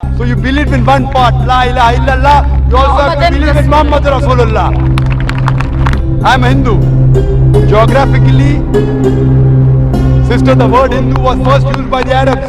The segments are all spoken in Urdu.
So you believe in one part, La ilaha illallah. You also have to believe in Muhammad Rasulullah. I am Hindu. Geographically, sister, the word Hindu was first used by the Arabs.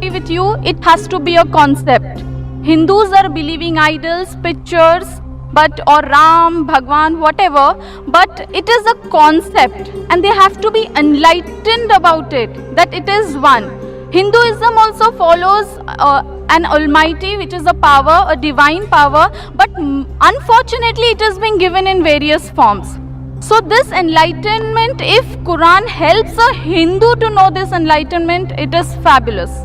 With you, it has to be a concept. Hindus are believing idols, pictures, but or Ram, Bhagwan, whatever, but it is a concept and they have to be enlightened about it, that it is one. Hinduism also follows an almighty, which is a power, a divine power, but unfortunately it is being given in various forms. So this enlightenment, if Quran helps a Hindu to know this enlightenment, it is fabulous.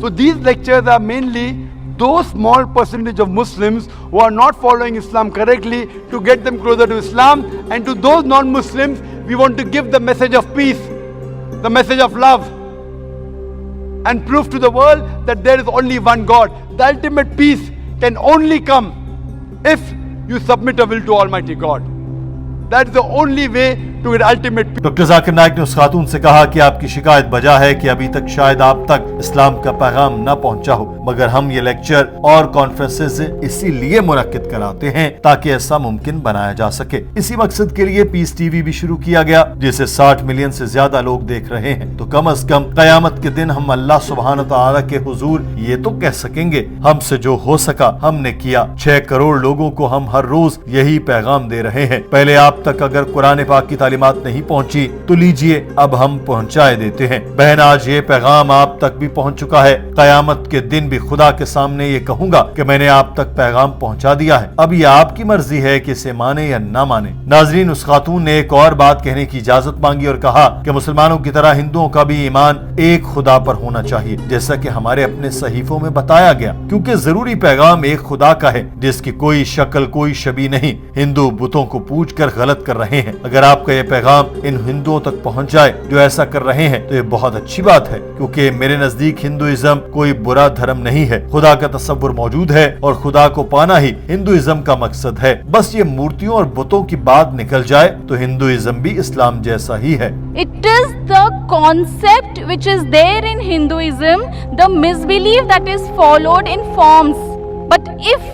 So these lectures are mainly those small percentage of Muslims who are not following Islam correctly to get them closer to Islam, and to those non-Muslims we want to give the message of peace, the message of love, and prove to the world that there is only one God. The ultimate peace can only come if you submit a will to Almighty God. That's the only way to get ultimate peace. Doctor Zakir Naik نے اس خاتون سے کہا کہ آپ کی شکایت بجا ہے کہ ابھی تک شاید آپ تک اسلام کا پیغام نہ پہنچا ہو، مگر ہم یہ لیکچر اور کانفرنسز اسی لیے منعقد کراتے ہیں تاکہ ایسا ممکن بنایا جا سکے۔ اسی مقصد کے لیے پیس ٹی وی بھی شروع کیا گیا جسے 60 ملین سے زیادہ لوگ دیکھ رہے ہیں، تو کم از کم قیامت کے دن ہم اللہ سبحانہ تعالیٰ کے حضور یہ تو کہہ سکیں گے ہم سے جو ہو سکا ہم نے کیا۔ 6 کروڑ لوگوں کو ہم ہر روز یہی پیغام دے رہے ہیں۔ پہلے آپ تک اگر قرآن پاک کی تعلیمات نہیں پہنچی تو لیجئے اب ہم پہنچائے دیتے ہیں۔ بہن آج یہ پیغام آپ تک بھی پہنچ چکا ہے، قیامت کے دن بھی خدا کے سامنے یہ کہوں گا کہ میں نے آپ تک پیغام پہنچا دیا ہے، اب یہ آپ کی مرضی ہے کہ اسے مانے یا نہ مانے۔ ناظرین، اس خاتون نے ایک اور بات کہنے کی اجازت مانگی اور کہا کہ مسلمانوں کی طرح ہندوؤں کا بھی ایمان ایک خدا پر ہونا چاہیے، جیسا کہ ہمارے اپنے صحیفوں میں بتایا گیا، کیونکہ ضروری پیغام ایک خدا کا ہے جس کی کوئی شکل کوئی شبیہ نہیں۔ ہندو بتوں کو پوج کر غلط کر رہے ہیں، اگر آپ کا یہ پیغام ان ہندوؤں تک پہنچ جائے جو ایسا کر رہے ہیں تو یہ بہت اچھی بات ہے، کیونکہ میرے نزدیک ہندوازم کوئی برا دھرم نہیں ہے، خدا کا تصور موجود ہے اور خدا کو پانا ہی ہندوازم کا مقصد ہے۔ بس یہ مورتیوں اور بتوں کی بات نکل جائے تو ہندوازم بھی اسلام جیسا ہی ہے۔ It is the concept which is there in Hinduism, the misbelief that is followed in forms. But if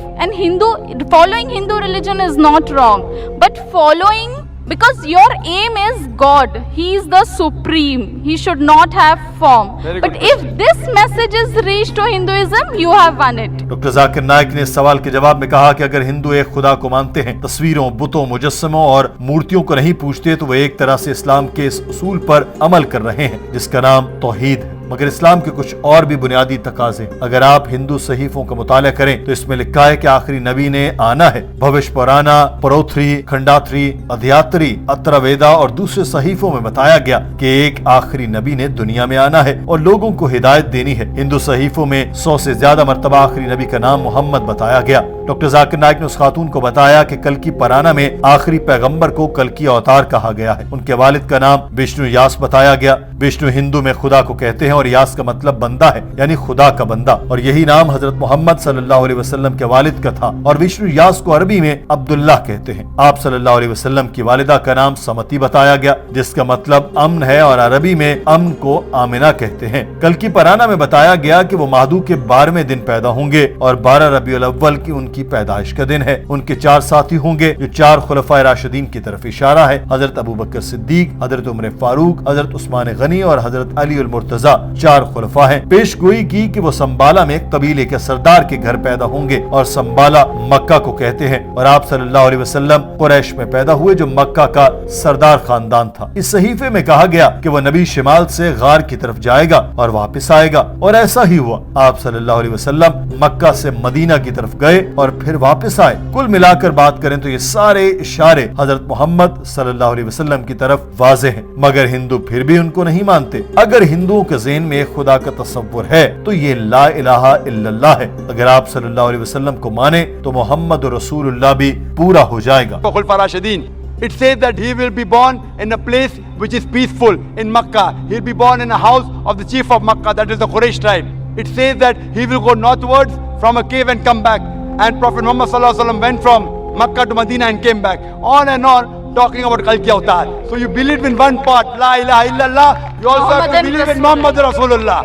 following Hindu religion is not wrong, but following, because your aim is God, He is the supreme, He should not have form. Very But good if this message is reached to Hinduism, you have won it. Doctor Zakir Naik نے اس سوال کے جواب میں کہا کہ اگر ہندو ایک خدا کو مانتے ہیں، تصویروں، بتوں، مجسموں اور مورتیوں کو نہیں پوجتے، تو وہ ایک طرح سے اسلام کے اس اصول پر عمل کر رہے ہیں جس کا نام توحید ہے۔ مگر اسلام کے کچھ اور بھی بنیادی تقاضے، اگر آپ ہندو صحیفوں کا مطالعہ کریں تو اس میں لکھا ہے کہ آخری نبی نے آنا ہے۔ بھوش پرانا، پروتھری، کھنڈاتری، ادھیاتری، اترا ویدا اور دوسرے صحیفوں میں بتایا گیا کہ ایک آخری نبی نے دنیا میں آنا ہے اور لوگوں کو ہدایت دینی ہے۔ ہندو صحیفوں میں 100 سے زیادہ مرتبہ آخری نبی کا نام محمد بتایا گیا۔ ڈاکٹر ذاکر نائک نے اس خاتون کو بتایا کہ کلکی پرانا میں آخری پیغمبر کو کلکی اوتار کہا گیا ہے، ان کے والد کا نام وشنو یاس بتایا گیا۔ وشنو ہندو میں خدا کو کہتے ہیں اور یاس کا مطلب بندہ ہے، یعنی خدا کا بندہ، اور یہی نام حضرت محمد صلی اللہ علیہ وسلم کے والد کا تھا، اور وشنو یاس کو عربی میں عبداللہ کہتے ہیں۔ آپ صلی اللہ علیہ وسلم کی والدہ کا نام سمتی بتایا گیا جس کا مطلب امن ہے، اور عربی میں امن کو آمنہ کہتے ہیں۔ کلکی پرانا میں بتایا گیا کہ وہ مہدو کے 12ویں دن پیدا ہوں گے اور 12 ربیع الاول کی ان کی پیدائش کا دن ہے۔ ان کے 4 ساتھی ہوں گے جو 4 خلفائے راشدین کی طرف اشارہ ہے، حضرت ابوبکر صدیق، حضرت عمر فاروق، حضرت عثمان غنی اور حضرت علی المرتضیٰ، 4 خلفاء ہیں۔ پیش گوئی کی کہ وہ سنبالا میں ایک قبیلے کے سردار کے گھر پیدا ہوں گے، اور سنبالا مکہ کو کہتے ہیں، اور آپ صلی اللہ علیہ وسلم قریش میں پیدا ہوئے جو مکہ کا سردار خاندان تھا۔ اس صحیفے میں کہا گیا کہ وہ نبی شمال سے غار کی طرف جائے گا اور واپس آئے گا، اور ایسا ہی ہوا۔ آپ صلی اللہ علیہ وسلم مکہ سے مدینہ کی طرف گئے اور پھر واپس آئے۔ کل ملا کر بات کریں تو یہ سارے اشارے حضرت محمد صلی اللہ علیہ وسلم کی طرف واضح ہیں، مگر ہندو پھر بھی ان کو نہیں مانتے۔ اگر ہندوؤں کے ذہن میں ایک خدا کا تصور ہے تو یہ لا الہ الا اللہ ہے۔ اگر آپ صلی اللہ علیہ وسلم کو مانے تو محمد رسول اللہ بھی پورا ہو جائے گا۔ خلفاء راشدین. It says that he will be born in a place which is peaceful in Makkah. He will be born in a house of the chief of Makkah, that is the Quraysh tribe. It says that he will go northwards from a cave and come back. And Prophet Muhammad sallallahu alaihi wasallam went from Makkah to Medina and came back. On and on, talking about Kalki Avatar. So you believe in one part, La ilaha illallah. You also have to believe in Muhammad Rasulullah.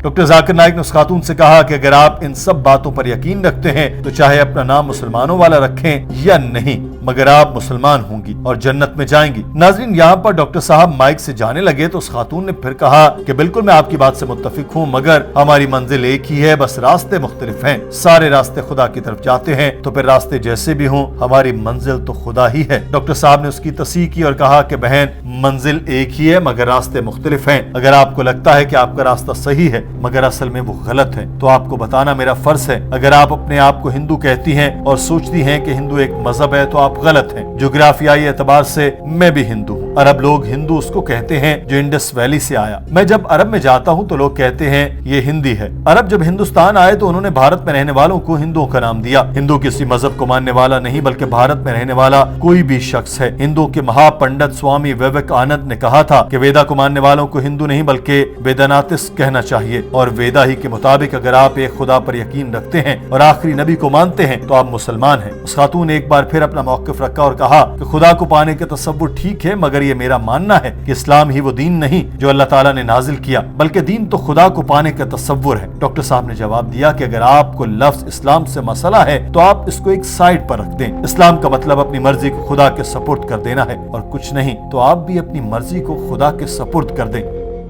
Doctor Zakir Naik نے اس خاتون سے کہا کہ اگر آپ ان سب باتوں پر یقین رکھتے ہیں تو چاہے اپنا نام مسلمانوں والا رکھیں یا نہیں، مگر آپ مسلمان ہوں گی اور جنت میں جائیں گی۔ ناظرین، یہاں پر ڈاکٹر صاحب مائک سے جانے لگے تو اس خاتون نے پھر کہا کہ بالکل میں آپ کی بات سے متفق ہوں، مگر ہماری منزل ایک ہی ہے، بس راستے مختلف ہیں۔ سارے راستے خدا کی طرف جاتے ہیں، تو پھر راستے جیسے بھی ہوں ہماری منزل تو خدا ہی ہے۔ ڈاکٹر صاحب نے اس کی تصحیح کی اور کہا کہ بہن، منزل ایک ہی ہے مگر راستے مختلف ہیں۔ اگر آپ کو لگتا ہے کہ آپ کا راستہ صحیح ہے مگر اصل میں وہ غلط ہے تو آپ کو بتانا میرا فرض ہے۔ اگر آپ اپنے آپ کو ہندو کہتی ہیں اور سوچتی ہیں کہ ہندو ایک مذہب ہے تو آپ غلط ہیں۔ جغرافیائی اعتبار سے میں بھی ہندو ہوں۔ عرب لوگ ہندو اس کو کہتے ہیں جو انڈس ویلی سے آیا۔ میں جب عرب میں جاتا ہوں تو لوگ کہتے ہیں یہ ہندی ہے۔ عرب جب ہندوستان آئے تو انہوں نے بھارت میں رہنے والوں کو ہندوؤں کا نام دیا۔ ہندو کسی مذہب کو ماننے والا نہیں بلکہ بھارت میں رہنے والا کوئی بھی شخص ہے۔ ہندو کے مہا پنڈت سوامی ویویک آنند نے کہا تھا کہ ویدا کو ماننے والوں کو ہندو نہیں بلکہ ویداناتس کہنا چاہیے، اور ویدا ہی کے مطابق اگر آپ ایک خدا پر یقین رکھتے ہیں اور آخری نبی کو مانتے ہیں تو آپ مسلمان ہیں۔ اس خاتون نے ایک بار پھر اپنا موقف رکھا اور کہا کہ خدا کو پانے کا تصور ٹھیک ہے مگر یہ میرا ماننا ہے کہ اسلام ہی وہ دین نہیں جو اللہ تعالیٰ نے نازل کیا، بلکہ دین تو خدا کو پانے کا تصور ہے۔ ڈاکٹر صاحب نے جواب دیا کہ اگر آپ کو لفظ اسلام سے مسئلہ ہے تو آپ اس کو ایک سائڈ پر رکھ دیں۔ اسلام کا مطلب اپنی مرضی کو خدا کے سپرد کر دینا ہے، اور کچھ نہیں تو آپ بھی اپنی مرضی کو خدا کے سپرد کر دیں۔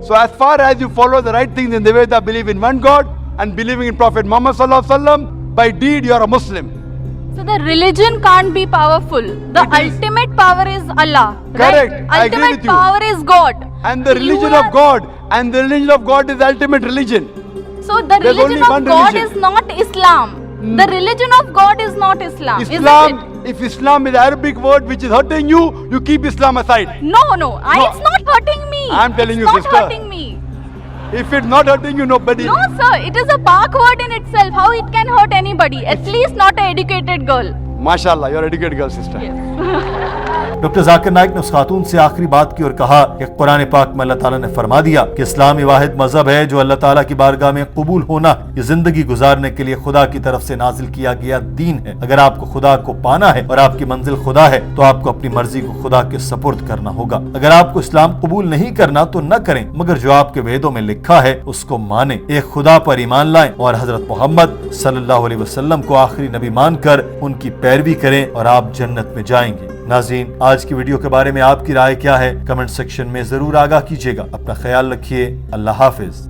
So as far as you follow the right things in the way that believe in one God and believing in Prophet Muhammad sallallahu alaihi wasallam, by deed you are a Muslim. So the religion can't be powerful. The ultimate power is Allah. Correct. Right? I agree Ultimate with you. power is God. And the religion of God, and the religion of God is the ultimate religion. So the There's only religion of one God religion. is not Islam. The religion of God is not Islam. Islam, Isn't it? if Islam is an Arabic word which is hurting you, you keep Islam aside. No. No. It's not hurting me. I'm telling you, It's not sister. hurting me. If it's not hurting you, nobody. No, sir. It is a Pak word in itself. How it can hurt anybody? At least not an educated girl. MashaAllah, you're an educated girl, sister. Doctor Zakir Naik نے اس خاتون سے آخری بات کی اور کہا کہ قرآن پاک میں اللہ تعالیٰ نے فرما دیا کہ اسلام واحد مذہب ہے جو اللہ تعالیٰ کی بارگاہ میں قبول ہونا ہے۔ یہ زندگی گزارنے کے لیے خدا کی طرف سے نازل کیا گیا دین ہے۔ اگر آپ کو خدا کو پانا ہے اور آپ کی منزل خدا ہے تو آپ کو اپنی مرضی کو خدا کے سپرد کرنا ہوگا۔ اگر آپ کو اسلام قبول نہیں کرنا تو نہ کریں، مگر جو آپ کے ویدوں میں لکھا ہے اس کو مانیں، ایک خدا پر ایمان لائیں اور حضرت محمد صلی اللہ علیہ وسلم کو آخری نبی مان کر ان کی پیروی کریں اور آپ جنت میں جائیں گے۔ ناظرین، آج کی ویڈیو کے بارے میں آپ کی رائے کیا ہے؟ کمنٹ سیکشن میں ضرور آگاہ کیجیے گا۔ اپنا خیال رکھیے۔ اللہ حافظ۔